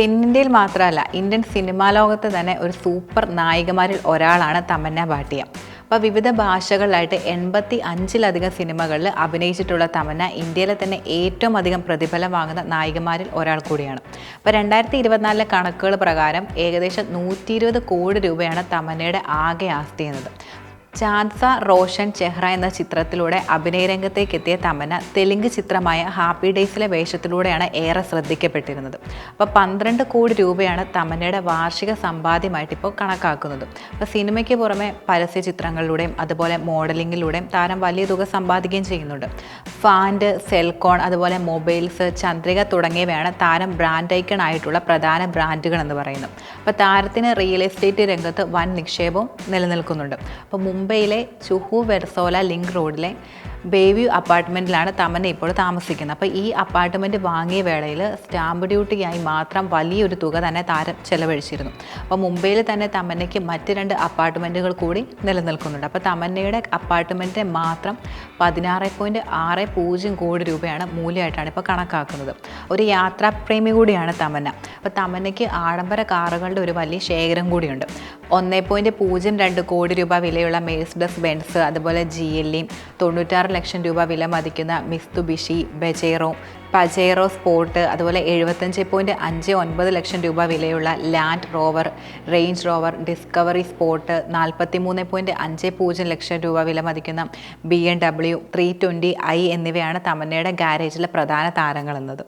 തെന്നിന്ത്യയിൽ മാത്രമല്ല Indian cinema ലോകത്ത് തന്നെ ഒരു സൂപ്പർ നായികമാരിൽ ഒരാളാണ് തമന്ന ഭാട്ടിയ. അപ്പോൾ വിവിധ ഭാഷകളിലായിട്ട് 85-ലധികം സിനിമകളിൽ അഭിനയിച്ചിട്ടുള്ള തമന്ന ഇന്ത്യയിലെ തന്നെ ഏറ്റവും അധികം പ്രതിഫലം വാങ്ങുന്ന നായികമാരിൽ ഒരാൾ കൂടിയാണ്. അപ്പോൾ 2024 കണക്കുകൾ പ്രകാരം ഏകദേശം 120 കോടി രൂപയാണ് തമന്നയുടെ ആകെ ആസ്തി എന്നത്. ചാന്ദ്സ റോഷൻ ചെഹ്റ എന്ന ചിത്രത്തിലൂടെ അഭിനയരംഗത്തേക്ക് എത്തിയ തമന്ന തെലുങ്ക് ചിത്രമായ ഹാപ്പി ഡേയ്സിലെ വേഷത്തിലൂടെയാണ് ഏറെ ശ്രദ്ധിക്കപ്പെട്ടിരുന്നത്. അപ്പോൾ 12 കോടി രൂപയാണ് തമന്നയുടെ വാർഷിക സമ്പാദ്യമായിട്ട് ഇപ്പോൾ കണക്കാക്കുന്നത്. അപ്പോൾ സിനിമയ്ക്ക് പുറമെ പരസ്യ ചിത്രങ്ങളിലൂടെയും അതുപോലെ മോഡലിങ്ങിലൂടെയും താരം വലിയ തുക സമ്പാദിക്കുകയും ചെയ്യുന്നുണ്ട്. ഫാൻഡ്, സെൽകോൺ, അതുപോലെ മൊബൈൽസ്, ചന്ദ്രിക തുടങ്ങിയവയാണ് താരം ബ്രാൻഡ് ഐക്കൺ ആയിട്ടുള്ള പ്രധാന ബ്രാൻഡുകൾ എന്ന് പറയുന്നത്. അപ്പോൾ താരത്തിന് റിയൽ എസ്റ്റേറ്റ് രംഗത്ത് വൻ നിക്ഷേപവും നിലനിൽക്കുന്നുണ്ട്. അപ്പോൾ മുംബൈയിലെ ചുഹു വെർസോല ലിങ്ക് റോഡിലെ ബേവ്യൂ അപ്പാർട്ട്മെൻറ്റിലാണ് തമന്ന ഇപ്പോൾ താമസിക്കുന്നത്. അപ്പോൾ ഈ അപ്പാർട്ട്മെൻറ്റ് വാങ്ങിയ വേളയിൽ സ്റ്റാമ്പ് ഡ്യൂട്ടിയായി മാത്രം വലിയൊരു തുക തന്നെ താരം ചെലവഴിച്ചിരുന്നു. അപ്പോൾ മുംബൈയിൽ തന്നെ തമന്നയ്ക്ക് മറ്റ് 2 അപ്പാർട്ട്മെൻറ്റുകൾ കൂടി നിലനിൽക്കുന്നുണ്ട്. അപ്പോൾ തമന്നയുടെ അപ്പാർട്ട്മെൻറ്റിന് മാത്രം 16.60 കോടി രൂപയാണ് മൂല്യമായിട്ടാണ് ഇപ്പോൾ കണക്കാക്കുന്നത്. ഒരു യാത്രാപ്രേമി കൂടിയാണ് തമന്ന. അപ്പോൾ തമന്നയ്ക്ക് ആഡംബര കാറുകളുടെ ഒരു വലിയ ശേഖരം കൂടിയുണ്ട്. 1.02 കോടി രൂപ വിലയുള്ള മെഴ്സിഡസ് ബെൻസ്, അതുപോലെ GLE, 96 ലക്ഷം രൂപ വില മതിക്കുന്ന മിസ്തുബിഷി പജേറോ സ്പോർട്ട്, അതുപോലെ 75.59 ലക്ഷം രൂപ വിലയുള്ള land rover, range rover, discovery sport, 43.50 ലക്ഷം രൂപ വില മതിക്കുന്ന BMW 320i എന്നിവയാണ് തമന്നയുടെ ഗാരേജിലെ പ്രധാന താരങ്ങളെന്നത്.